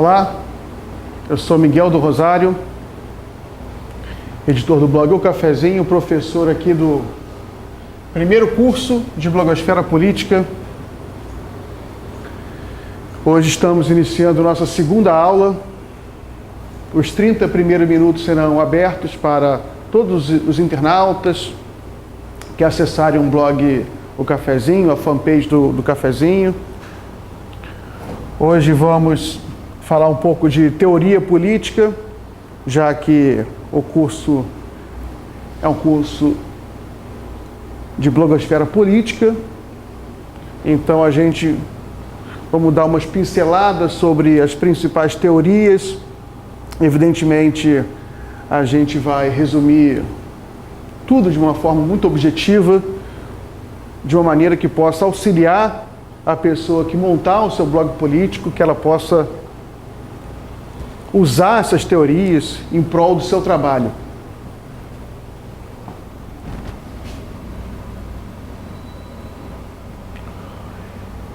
Olá, eu sou Miguel do Rosário, editor do blog O Cafezinho, professor aqui do primeiro curso de Blogosfera Política. Hoje estamos iniciando nossa segunda aula. Os 30 primeiros minutos serão abertos para todos os internautas que acessarem o blog O Cafezinho, a fanpage do Cafezinho. Hoje vamos falar um pouco de teoria política, já que o curso é um curso de blogosfera política. Então vamos dar umas pinceladas sobre as principais teorias. Evidentemente, a gente vai resumir tudo de uma forma muito objetiva, de uma maneira que possa auxiliar a pessoa que montar o seu blog político, que ela possa usar essas teorias em prol do seu trabalho.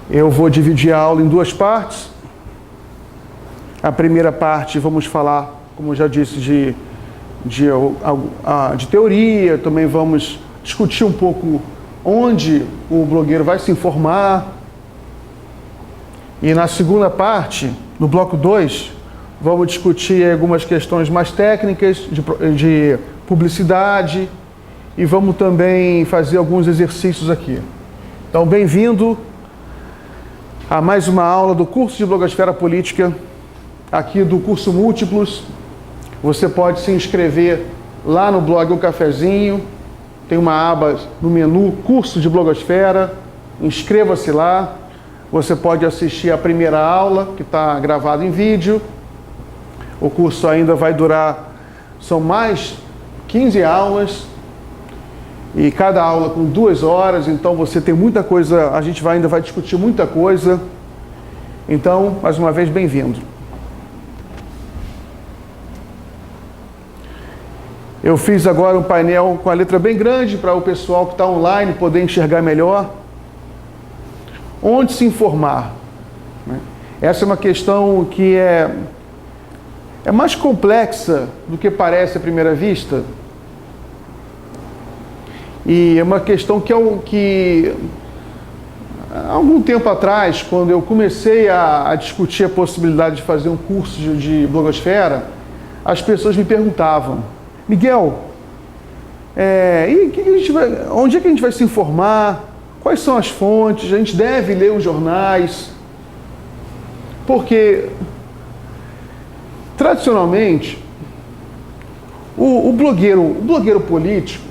Eu vou dividir a aula em duas partes. A primeira parte vamos falar, como eu já disse, de teoria, também vamos discutir um pouco onde o blogueiro vai se informar. E na segunda parte, no bloco 2, vamos discutir algumas questões mais técnicas de publicidade e vamos também fazer alguns exercícios aqui. Então, bem-vindo a mais uma aula do curso de Blogosfera Política, aqui do curso Múltiplos. Você pode se inscrever lá no blog O Cafezinho, tem uma aba no menu Curso de Blogosfera, inscreva-se lá. Você pode assistir a primeira aula, que está gravada em vídeo. O curso ainda vai durar, são mais 15 aulas, e cada aula com 2 horas, então você tem muita coisa, a gente ainda vai discutir muita coisa. Então, mais uma vez, bem-vindo. Eu fiz agora um painel com a letra bem grande para o pessoal que está online poder enxergar melhor. Onde se informar? Essa é uma questão que é mais complexa do que parece à primeira vista. E é uma questão que há algum tempo atrás, quando eu comecei a discutir a possibilidade de fazer um curso de blogosfera, as pessoas me perguntavam: Miguel, onde é que a gente vai se informar? Quais são as fontes? A gente deve ler os jornais? Porque, tradicionalmente, o blogueiro político,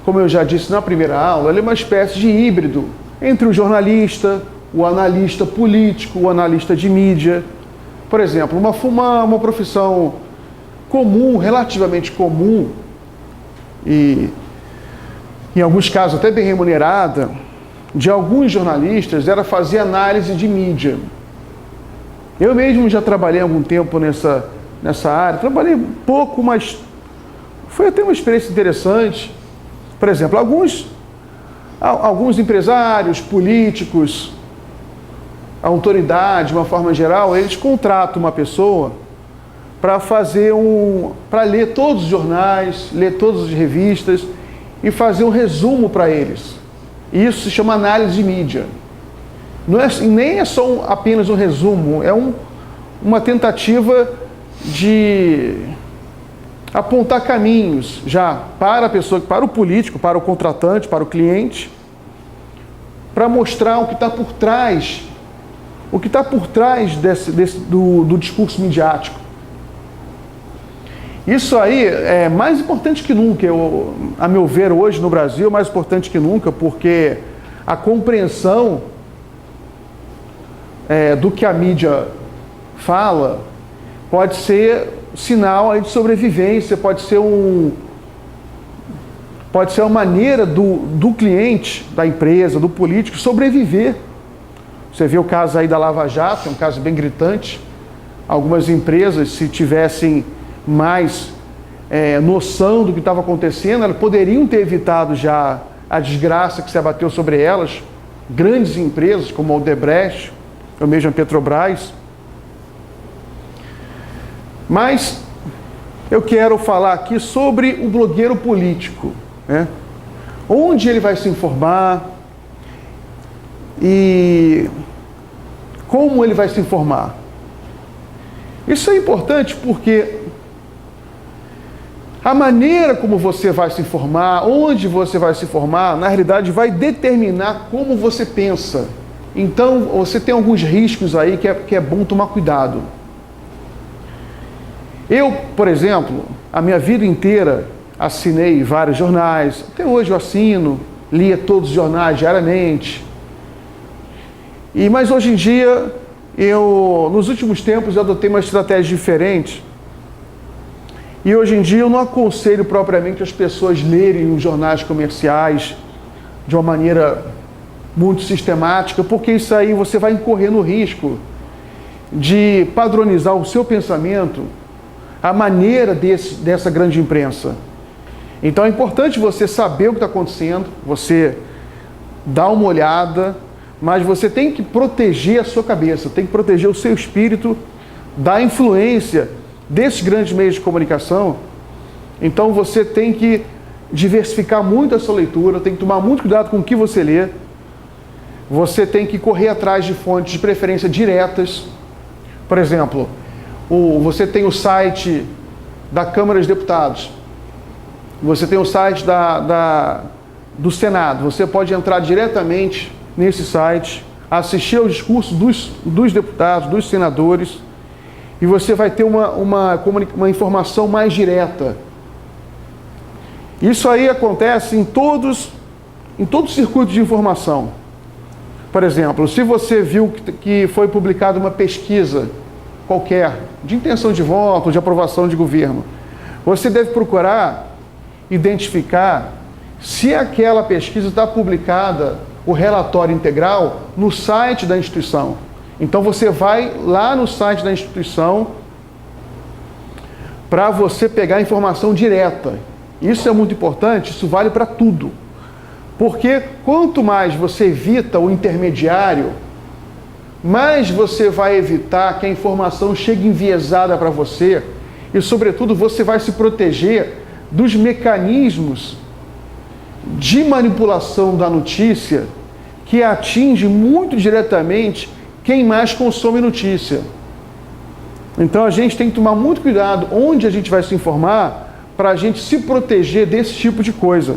como eu já disse na primeira aula, ele é uma espécie de híbrido entre o jornalista, o analista político, o analista de mídia. Por exemplo, uma profissão comum, relativamente comum, e em alguns casos até bem remunerada, de alguns jornalistas, era fazer análise de mídia. Eu mesmo já trabalhei há algum tempo nessa área, trabalhei pouco, mas foi até uma experiência interessante. Por exemplo, alguns empresários, políticos, a autoridade, de uma forma geral, eles contratam uma pessoa para ler todos os jornais, ler todas as revistas e fazer um resumo para eles. Isso se chama análise de mídia. Nem é só apenas um resumo, é uma tentativa de apontar caminhos já para a pessoa, para o político, para o contratante, para o cliente, para mostrar o que está por trás, do discurso midiático. Isso aí é mais importante que nunca, a meu ver, hoje no Brasil, é mais importante que nunca, porque a compreensão do que a mídia fala pode ser sinal aí de sobrevivência, pode ser uma maneira do cliente, da empresa, do político sobreviver. Você vê o caso aí da Lava Jato, é um caso bem gritante. Algumas empresas, se tivessem mais noção do que estava acontecendo, elas poderiam ter evitado já a desgraça que se abateu sobre elas. Grandes empresas como a Odebrecht, ou mesmo a Petrobras. Mas eu quero falar aqui sobre o blogueiro político, né? Onde ele vai se informar e como ele vai se informar. Isso é importante porque a maneira como você vai se informar, onde você vai se informar, na realidade vai determinar como você pensa. Então, você tem alguns riscos aí que é bom tomar cuidado. Eu, por exemplo, a minha vida inteira assinei vários jornais, até hoje eu assino, lia todos os jornais diariamente. Mas hoje em dia, nos últimos tempos, eu adotei uma estratégia diferente. E hoje em dia eu não aconselho propriamente as pessoas lerem os jornais comerciais de uma maneira muito sistemática, porque isso aí você vai incorrer no risco de padronizar o seu pensamento à maneira dessa grande imprensa. Então é importante você saber o que está acontecendo, você dá uma olhada, mas você tem que proteger a sua cabeça, tem que proteger o seu espírito da influência desses grandes meios de comunicação. Então você tem que diversificar muito a sua leitura, tem que tomar muito cuidado com o que você lê. Você tem que correr atrás de fontes de preferência diretas. Por exemplo, você tem o site da Câmara dos Deputados, você tem o site do Senado, você pode entrar diretamente nesse site, assistir aos discursos dos deputados, dos senadores, e você vai ter uma informação mais direta. Isso aí acontece em todo o circuito de informação. Por exemplo, se você viu que foi publicada uma pesquisa qualquer, de intenção de voto, de aprovação de governo, você deve procurar identificar se aquela pesquisa está publicada, o relatório integral, no site da instituição. Então você vai lá no site da instituição para você pegar a informação direta. Isso é muito importante, isso vale para tudo. Porque quanto mais você evita o intermediário, mais você vai evitar que a informação chegue enviesada para você e, sobretudo, você vai se proteger dos mecanismos de manipulação da notícia que atinge muito diretamente quem mais consome notícia. Então a gente tem que tomar muito cuidado onde a gente vai se informar para a gente se proteger desse tipo de coisa.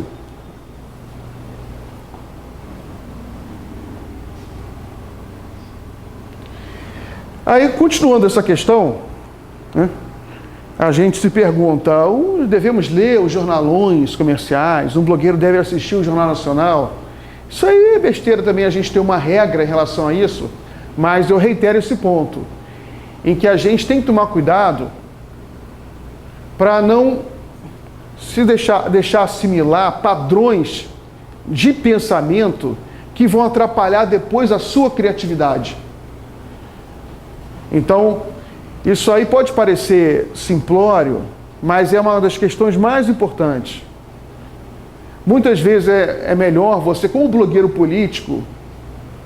Aí, continuando essa questão, né, a gente se pergunta, devemos ler os jornalões comerciais? Um blogueiro deve assistir o Jornal Nacional? Isso aí é besteira também, a gente tem uma regra em relação a isso, mas eu reitero esse ponto, em que a gente tem que tomar cuidado para não se deixar assimilar padrões de pensamento que vão atrapalhar depois a sua criatividade. Então, isso aí pode parecer simplório, mas é uma das questões mais importantes. Muitas vezes é melhor você, como blogueiro político,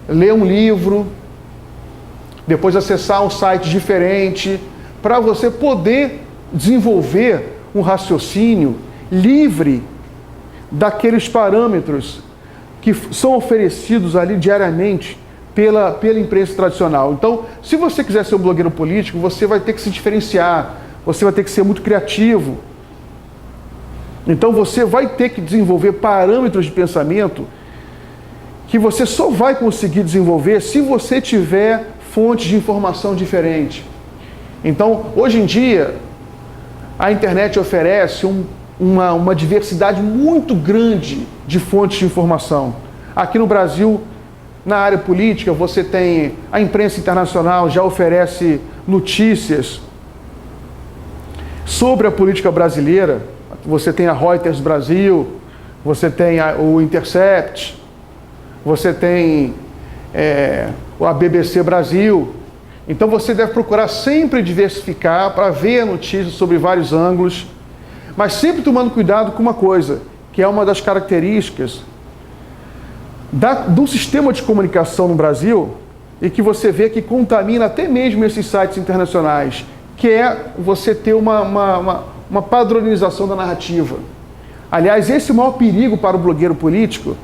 ler um livro, depois acessar um site diferente, para você poder desenvolver um raciocínio livre daqueles parâmetros que são oferecidos ali diariamente pela imprensa tradicional. Então, se você quiser ser um blogueiro político, você vai ter que se diferenciar, você vai ter que ser muito criativo. Então, você vai ter que desenvolver parâmetros de pensamento que você só vai conseguir desenvolver se você tiver fontes de informação diferentes. Então, hoje em dia, a internet oferece uma diversidade muito grande de fontes de informação. Aqui no Brasil, na área política, você tem a imprensa internacional, já oferece notícias sobre a política brasileira. Você tem a Reuters Brasil, você tem o Intercept, você tem a BBC Brasil. Então você deve procurar sempre diversificar para ver a notícia sobre vários ângulos, mas sempre tomando cuidado com uma coisa, que é uma das características do sistema de comunicação no Brasil, e que você vê que contamina até mesmo esses sites internacionais, que é você ter uma padronização da narrativa. Aliás, esse é o maior perigo para o blogueiro político,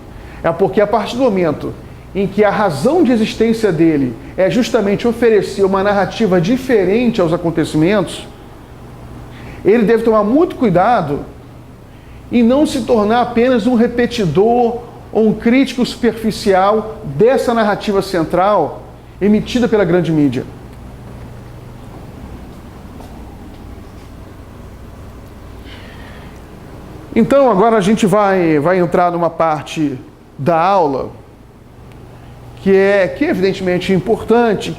é porque a partir do momento em que a razão de existência dele é justamente oferecer uma narrativa diferente aos acontecimentos, ele deve tomar muito cuidado em não se tornar apenas um repetidor ou um crítico superficial dessa narrativa central emitida pela grande mídia. Então, agora a gente vai entrar numa parte da aula que é evidentemente importante,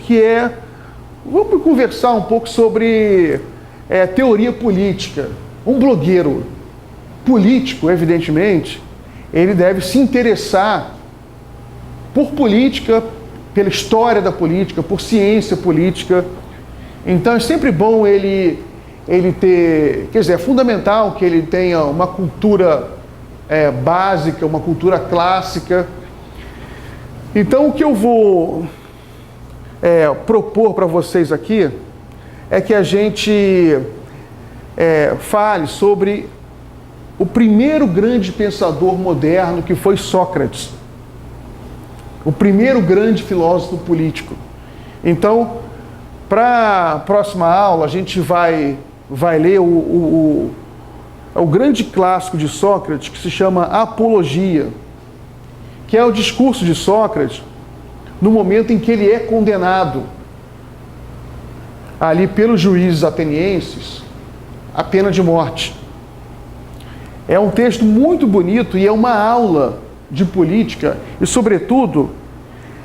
vamos conversar um pouco sobre teoria política. Um blogueiro político, evidentemente, ele deve se interessar por política, pela história da política, por ciência política. Então é sempre bom ele ter, quer dizer, é fundamental que ele tenha uma cultura básica, uma cultura clássica. Então o que eu vou propor para vocês aqui é que a gente fale sobre o primeiro grande pensador moderno, que foi Sócrates. O primeiro grande filósofo político. Então, para a próxima aula, a gente vai ler o grande clássico de Sócrates, que se chama Apologia, que é o discurso de Sócrates no momento em que ele é condenado ali pelos juízes atenienses à pena de morte. É um texto muito bonito e é uma aula de política e, sobretudo,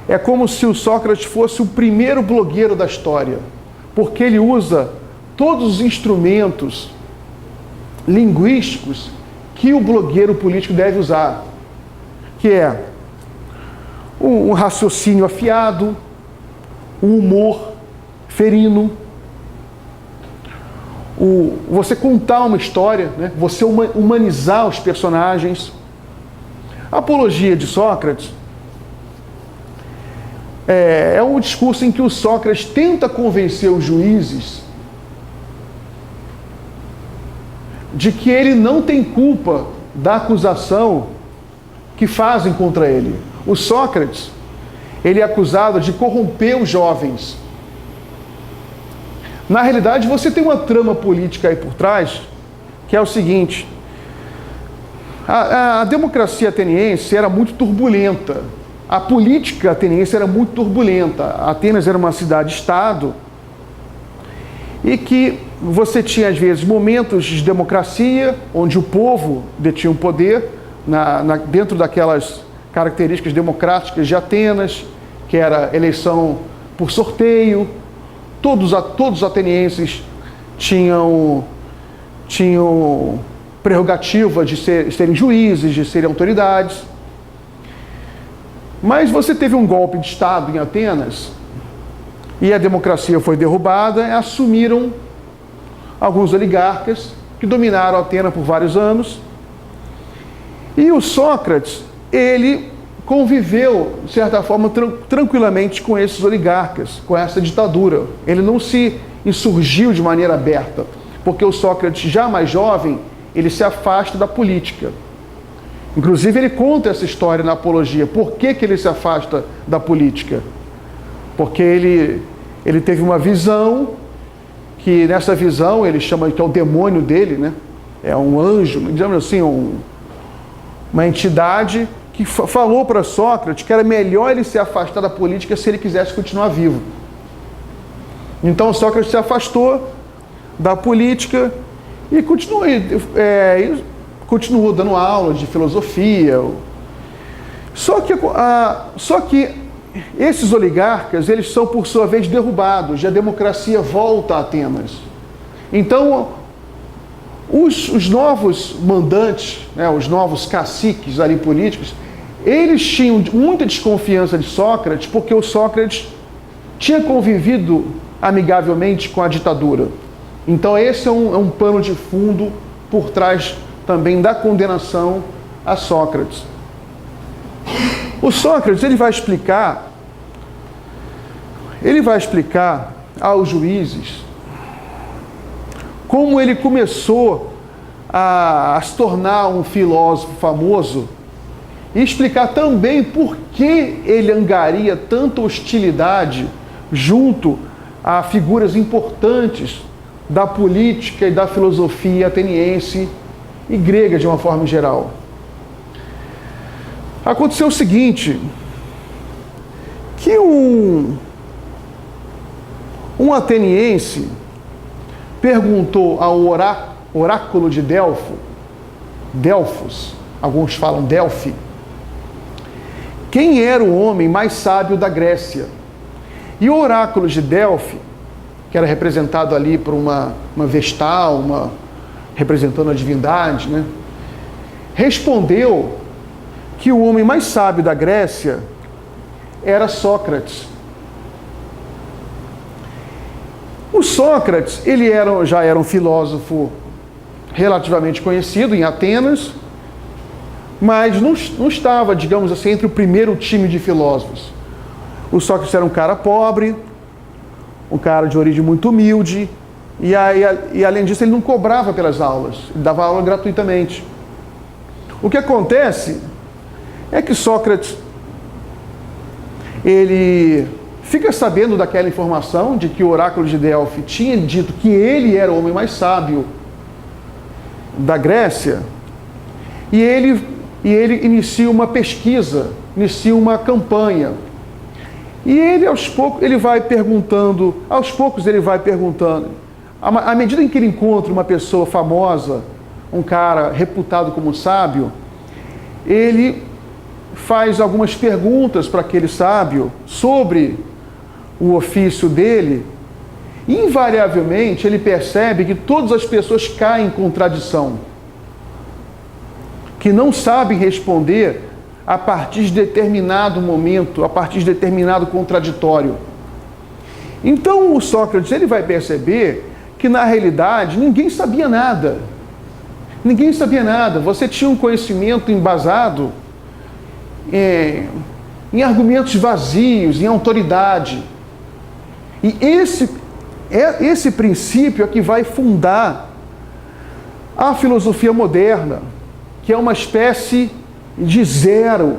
é como se o Sócrates fosse o primeiro blogueiro da história, porque ele usa todos os instrumentos linguísticos que o blogueiro político deve usar, que é um raciocínio afiado, um humor ferino, você contar uma história, né? Você humanizar os personagens. A Apologia de Sócrates é um discurso em que o Sócrates tenta convencer os juízes de que ele não tem culpa da acusação que fazem contra ele. O Sócrates, ele é acusado de corromper os jovens. Na realidade, você tem uma trama política aí por trás, que é o seguinte: a democracia ateniense era muito turbulenta, a política ateniense era muito turbulenta. Atenas era uma cidade-estado e que você tinha, às vezes, momentos de democracia, onde o povo detinha o poder, dentro daquelas características democráticas de Atenas, que era eleição por sorteio. Todos os atenienses tinham prerrogativa de serem juízes, de serem autoridades. Mas você teve um golpe de Estado em Atenas e a democracia foi derrubada e assumiram alguns oligarcas que dominaram Atenas por vários anos. E o Sócrates, ele conviveu, de certa forma, tranquilamente com esses oligarcas, com essa ditadura. Ele não se insurgiu de maneira aberta, porque o Sócrates, já mais jovem, ele se afasta da política. Inclusive, ele conta essa história na Apologia. Por que ele se afasta da política? Porque ele teve uma visão, que nessa visão ele chama que é o demônio dele, né? É um anjo, digamos assim, uma entidade que falou para Sócrates que era melhor ele se afastar da política se ele quisesse continuar vivo. Então Sócrates se afastou da política e continuou dando aula de filosofia. Só que esses oligarcas, eles são por sua vez derrubados e a democracia volta a Atenas. Então os novos mandantes, né, os novos caciques ali políticos, eles tinham muita desconfiança de Sócrates, porque o Sócrates tinha convivido amigavelmente com a ditadura. Então esse é um pano de fundo por trás também da condenação a Sócrates. O Sócrates, ele vai explicar aos juízes como ele começou a se tornar um filósofo famoso e explicar também por que ele angaria tanta hostilidade junto a figuras importantes da política e da filosofia ateniense e grega de uma forma geral. Aconteceu o seguinte, que um ateniense perguntou ao oráculo de Delfos, alguns falam Delfi, quem era o homem mais sábio da Grécia. E o oráculo de Delfi, que era representado ali por uma vestal, representando a divindade, né, respondeu que o homem mais sábio da Grécia era Sócrates. O Sócrates, ele já era um filósofo relativamente conhecido em Atenas, mas não estava, digamos assim, entre o primeiro time de filósofos. O Sócrates era um cara pobre, um cara de origem muito humilde, e além disso ele não cobrava pelas aulas, ele dava aula gratuitamente. O que acontece é que Sócrates, ele fica sabendo daquela informação de que o oráculo de Delfi tinha dito que ele era o homem mais sábio da Grécia, e ele inicia uma pesquisa, inicia uma campanha. E ele, aos poucos, ele vai perguntando, à medida em que ele encontra uma pessoa famosa, um cara reputado como sábio, ele faz algumas perguntas para aquele sábio sobre o ofício dele, e invariavelmente ele percebe que todas as pessoas caem em contradição, que não sabem responder a partir de determinado momento, a partir de determinado contraditório. Então o Sócrates, ele vai perceber que na realidade ninguém sabia nada. Ninguém sabia nada. Você tinha um conhecimento embasado em argumentos vazios, em autoridade. E esse princípio é que vai fundar a filosofia moderna, que é uma espécie de zero,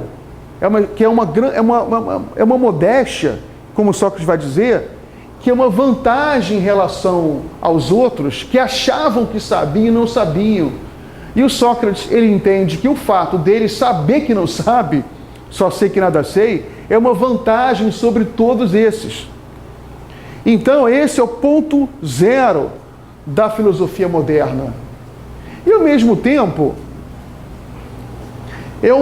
que é uma modéstia, como Sócrates vai dizer, que é uma vantagem em relação aos outros que achavam que sabiam e não sabiam. E o Sócrates, ele entende que o fato dele saber que não sabe, só sei que nada sei, é uma vantagem sobre todos esses. Então, esse é o ponto zero da filosofia moderna. E, ao mesmo tempo, é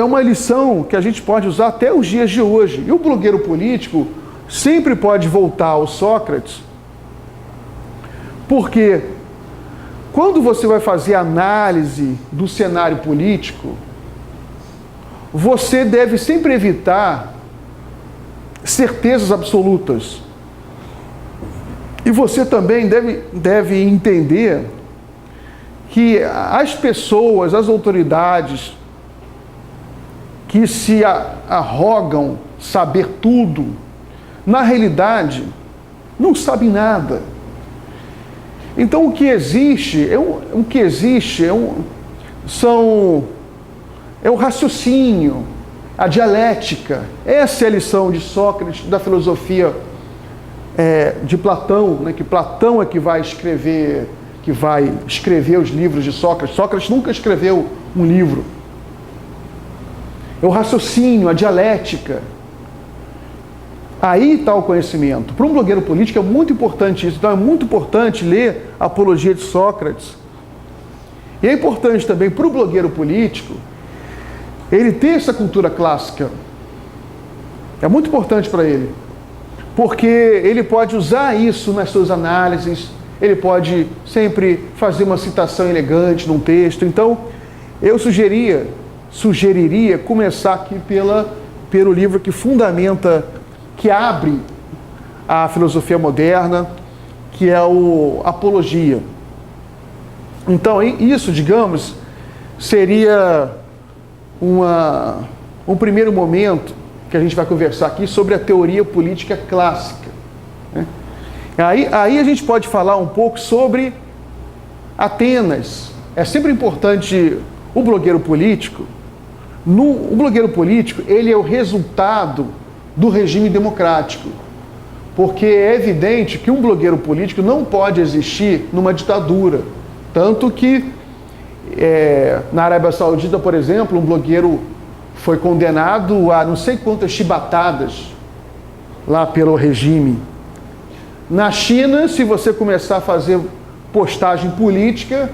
uma lição que a gente pode usar até os dias de hoje. E o blogueiro político sempre pode voltar ao Sócrates, porque quando você vai fazer análise do cenário político, você deve sempre evitar certezas absolutas. E você também deve entender que as pessoas, as autoridades que se arrogam saber tudo, na realidade, não sabem nada. Então o que existe é o raciocínio, a dialética. Essa é a lição de Sócrates, da filosofia de Platão, né? Que Platão é que vai escrever os livros de Sócrates. Sócrates nunca escreveu um livro. É o raciocínio, a dialética. Aí está o conhecimento. Para um blogueiro político é muito importante isso. Então é muito importante ler a Apologia de Sócrates. E é importante também para o blogueiro político ele ter essa cultura clássica. É muito importante para ele. Porque ele pode usar isso nas suas análises, ele pode sempre fazer uma citação elegante num texto. Então, eu sugeriria começar aqui pelo livro que fundamenta, que abre a filosofia moderna, que é o Apologia. Então, isso, digamos, seria um primeiro momento que a gente vai conversar aqui sobre a teoria política clássica, né? Aí a gente pode falar um pouco sobre Atenas. É sempre importante o blogueiro político. O blogueiro político, ele é o resultado do regime democrático. Porque é evidente que um blogueiro político não pode existir numa ditadura. Tanto que na Arábia Saudita, por exemplo, um blogueiro foi condenado a não sei quantas chibatadas lá pelo regime. Na China, se você começar a fazer postagem política,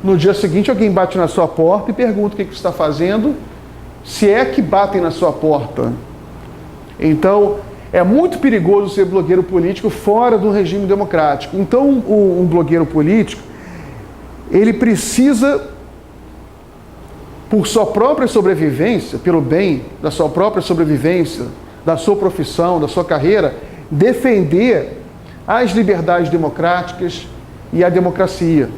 no dia seguinte alguém bate na sua porta e pergunta o que você está fazendo, se é que batem na sua porta. Então, é muito perigoso ser blogueiro político fora do regime democrático. Então, um blogueiro político, ele precisa, por sua própria sobrevivência, pelo bem da sua própria sobrevivência, da sua profissão, da sua carreira, defender as liberdades democráticas e a democracia.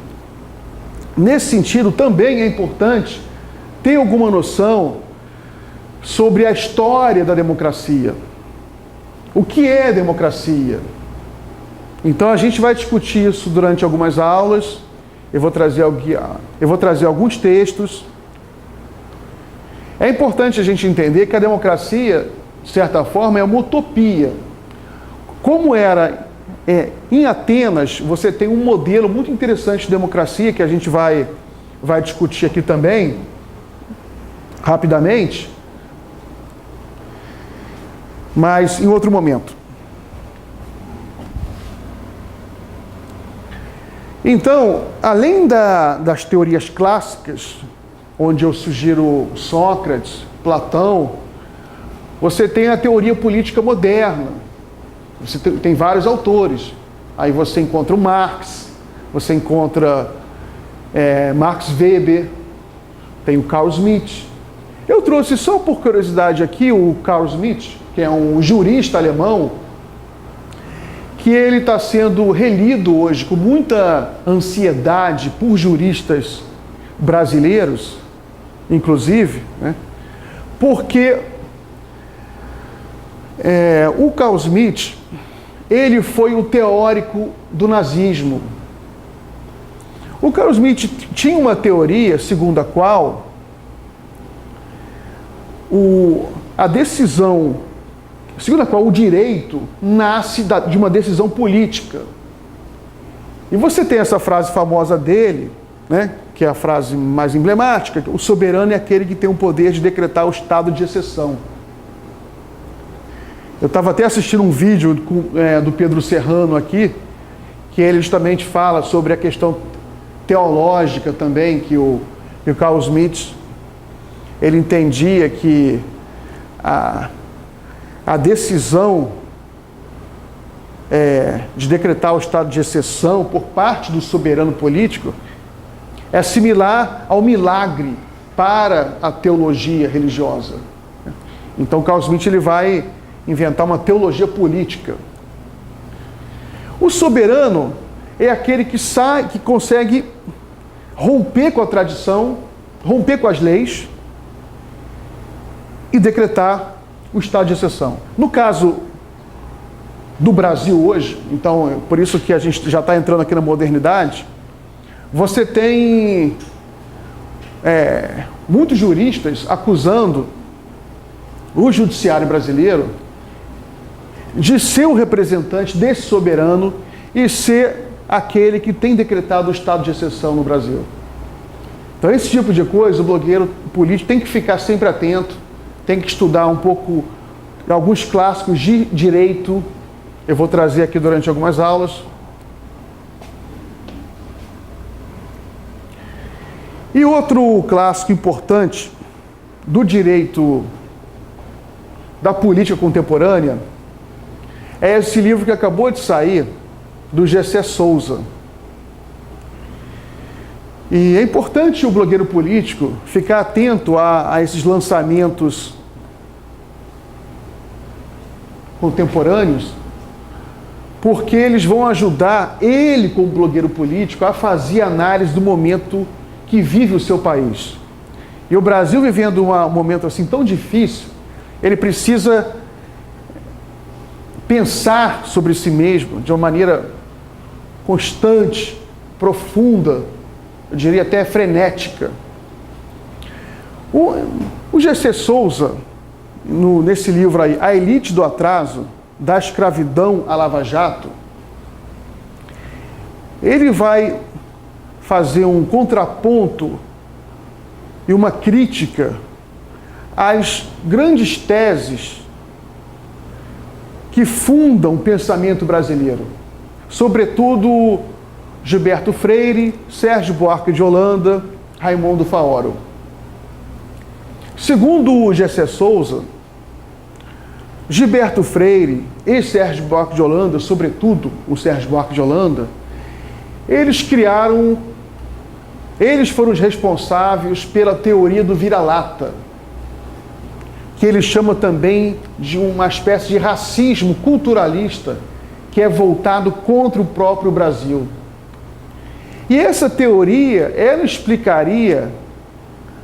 Nesse sentido, também é importante ter alguma noção sobre a história da democracia. O que é democracia? Então a gente vai discutir isso durante algumas aulas. Eu vou trazer alguns textos. É importante a gente entender que a democracia, de certa forma, é uma utopia. Como era em Atenas, você tem um modelo muito interessante de democracia que a gente vai discutir aqui também, rapidamente, mas em outro momento. Então, além das teorias clássicas, onde eu sugiro Sócrates, Platão, você tem a teoria política moderna. Você tem vários autores. Aí você encontra o Marx, você encontra Max Weber, tem o Carl Schmitt. Eu trouxe só por curiosidade aqui o Carl Schmitt, que é um jurista alemão, que ele está sendo relido hoje com muita ansiedade por juristas brasileiros, inclusive, né? Porque o Carl Schmitt, ele foi o teórico do nazismo. O Carl Schmitt tinha uma teoria segundo a qual a decisão, segundo a qual o direito nasce de uma decisão política. E você tem essa frase famosa dele, né, que é a frase mais emblemática: o soberano é aquele que tem o poder de decretar o estado de exceção. Eu estava até assistindo um vídeo do Pedro Serrano aqui, que ele justamente fala sobre a questão teológica também, que o Carl Schmitt, ele entendia que a decisão de decretar o estado de exceção por parte do soberano político é similar ao milagre para a teologia religiosa. Então, Carl Schmitt, ele vai inventar uma teologia política. O soberano é aquele que consegue romper com a tradição, romper com as leis e decretar o estado de exceção. No caso do Brasil hoje, então, por isso que a gente já está entrando aqui na modernidade, você tem muitos juristas acusando o judiciário brasileiro de ser o representante desse soberano e ser aquele que tem decretado o estado de exceção no Brasil. Então, esse tipo de coisa, o blogueiro político tem que ficar sempre atento, tem que estudar um pouco alguns clássicos de direito. Eu vou trazer aqui durante algumas aulas. E outro clássico importante do direito da política contemporânea é esse livro que acabou de sair, do Gessé Souza. E é importante o blogueiro político ficar atento a esses lançamentos contemporâneos, porque eles vão ajudar ele, como blogueiro político, a fazer análise do momento que vive o seu país. E o Brasil, vivendo um momento assim tão difícil, ele precisa pensar sobre si mesmo de uma maneira constante, profunda, eu diria até frenética. O G.C. Souza, nesse livro aí, A Elite do Atraso, da Escravidão à Lava Jato, ele vai fazer um contraponto e uma crítica às grandes teses que fundam o pensamento brasileiro, sobretudo Gilberto Freire, Sérgio Buarque de Holanda, Raimundo Faoro. Segundo o G.C. Souza, Gilberto Freire e Sérgio Buarque de Holanda, sobretudo o Sérgio Buarque de Holanda, eles foram os responsáveis pela teoria do vira-lata, que ele chama também de uma espécie de racismo culturalista que é voltado contra o próprio Brasil. E essa teoria, ela explicaria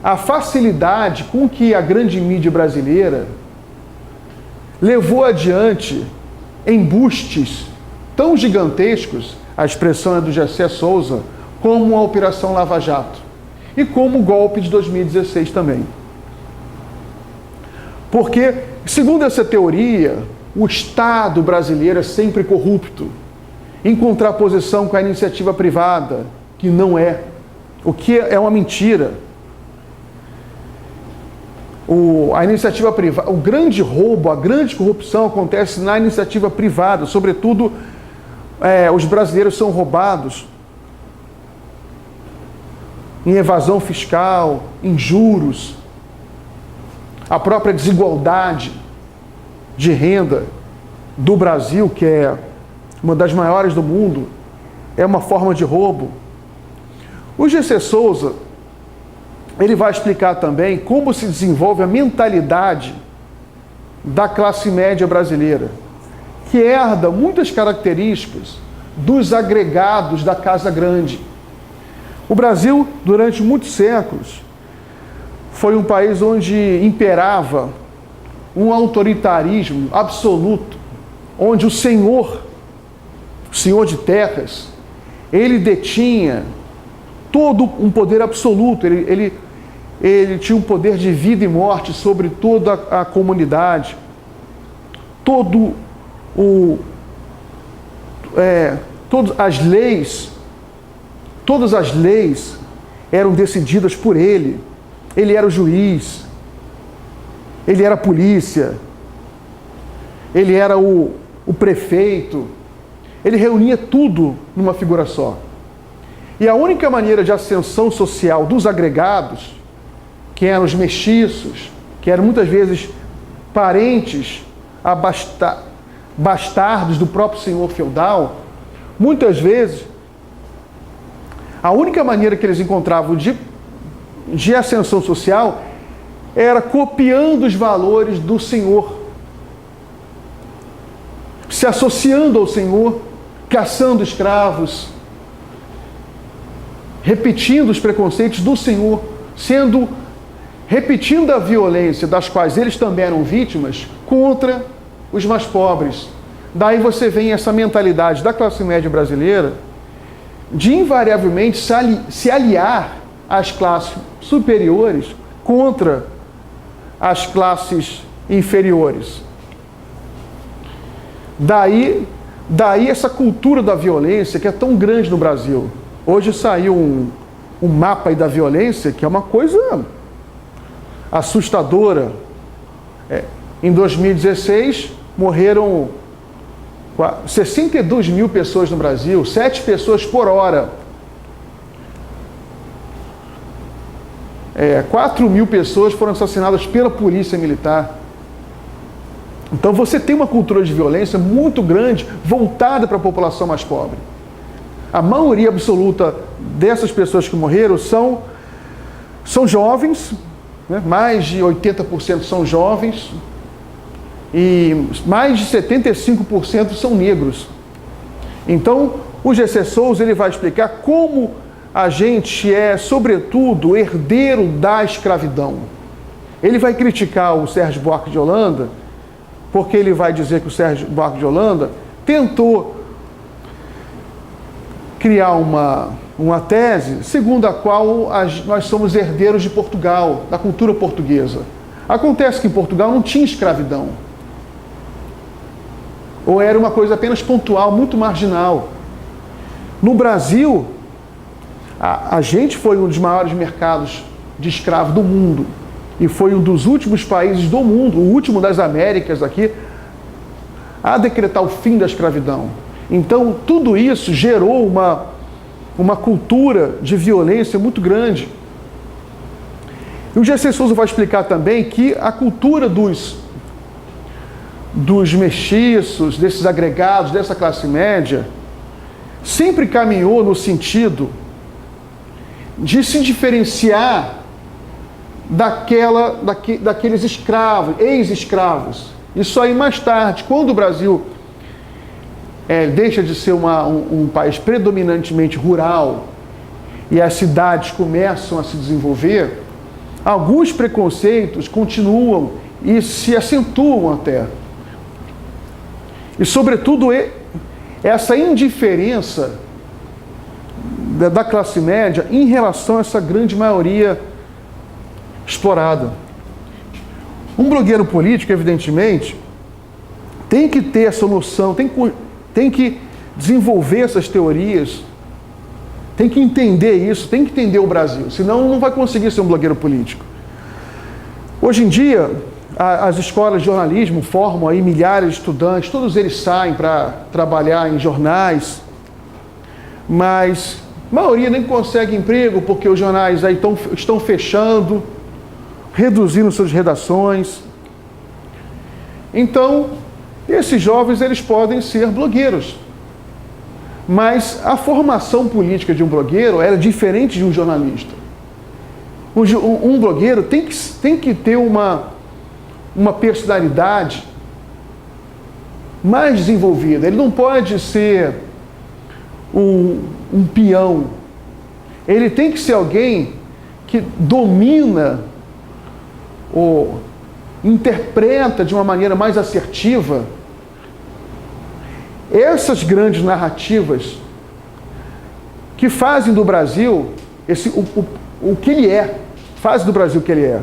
a facilidade com que a grande mídia brasileira levou adiante embustes tão gigantescos, a expressão é do G.C. Souza, como a Operação Lava Jato e como o golpe de 2016 também. Porque, segundo essa teoria, o Estado brasileiro é sempre corrupto, em contraposição com a iniciativa privada, que não é, o que é uma mentira. A iniciativa privada, o grande roubo, a grande corrupção acontece na iniciativa privada, sobretudo os brasileiros são roubados em evasão fiscal, em juros, a própria desigualdade de renda do Brasil, que é uma das maiores do mundo, é uma forma de roubo. O G.C. Souza, ele vai explicar também como se desenvolve a mentalidade da classe média brasileira, que herda muitas características dos agregados da Casa Grande. O Brasil, durante muitos séculos, foi um país onde imperava um autoritarismo absoluto, onde o senhor de terras, ele detinha todo um poder absoluto, ele tinha um poder de vida e morte sobre toda a comunidade. Todas as leis eram decididas por ele. Ele era o juiz, ele era a polícia, ele era o prefeito, ele reunia tudo numa figura só. E a única maneira de ascensão social dos agregados, que eram os mestiços, que eram muitas vezes parentes bastardos do próprio senhor feudal, muitas vezes, a única maneira que eles encontravam de ascensão social era copiando os valores do senhor, se associando ao senhor, caçando escravos, repetindo os preconceitos do senhor, repetindo a violência das quais eles também eram vítimas contra os mais pobres. Daí você vê essa mentalidade da classe média brasileira de invariavelmente se aliar às classes superiores contra as classes inferiores. Daí essa cultura da violência que é tão grande no Brasil. Hoje saiu um mapa aí da violência que é uma coisa assustadora. Em 2016 morreram 62 mil pessoas no Brasil, 7 pessoas por hora. 4 mil pessoas foram assassinadas pela polícia militar. Então você tem uma cultura de violência muito grande, voltada para a população mais pobre. A maioria absoluta dessas pessoas que morreram são jovens, né? Mais de 80% são jovens, e mais de 75% são negros. Então, o G.C. Souza ele vai explicar como a gente é, sobretudo, herdeiro da escravidão. Ele vai criticar o Sérgio Buarque de Holanda porque ele vai dizer que o Sérgio Buarque de Holanda tentou criar uma tese segundo a qual nós somos herdeiros de Portugal, da cultura portuguesa. Acontece que em Portugal não tinha escravidão. Ou era uma coisa apenas pontual, muito marginal. No Brasil, a gente foi um dos maiores mercados de escravo do mundo. E foi um dos últimos países do mundo, o último das Américas aqui, a decretar o fim da escravidão. Então, tudo isso gerou uma cultura de violência muito grande. E o G.C. Souza vai explicar também que a cultura dos mestiços, desses agregados, dessa classe média, sempre caminhou no sentido de se diferenciar daqueles escravos, ex-escravos. Isso aí mais tarde, quando o Brasil deixa de ser um país predominantemente rural e as cidades começam a se desenvolver, alguns preconceitos continuam e se acentuam até. E, sobretudo, essa indiferença da classe média em relação a essa grande maioria explorada. Um blogueiro político, evidentemente, tem que ter essa noção, tem que desenvolver essas teorias, tem que entender isso, tem que entender o Brasil, senão não vai conseguir ser um blogueiro político. Hoje em dia, as escolas de jornalismo formam aí milhares de estudantes, todos eles saem para trabalhar em jornais, mas a maioria nem consegue emprego porque os jornais aí estão fechando, reduzindo suas redações. Então, esses jovens eles podem ser blogueiros. Mas a formação política de um blogueiro era diferente de um jornalista. Um blogueiro tem que ter uma personalidade mais desenvolvida. Ele não pode ser um peão. Ele tem que ser alguém que domina ou interpreta de uma maneira mais assertiva essas grandes narrativas que fazem do Brasil o que ele é, fazem do Brasil o que ele é.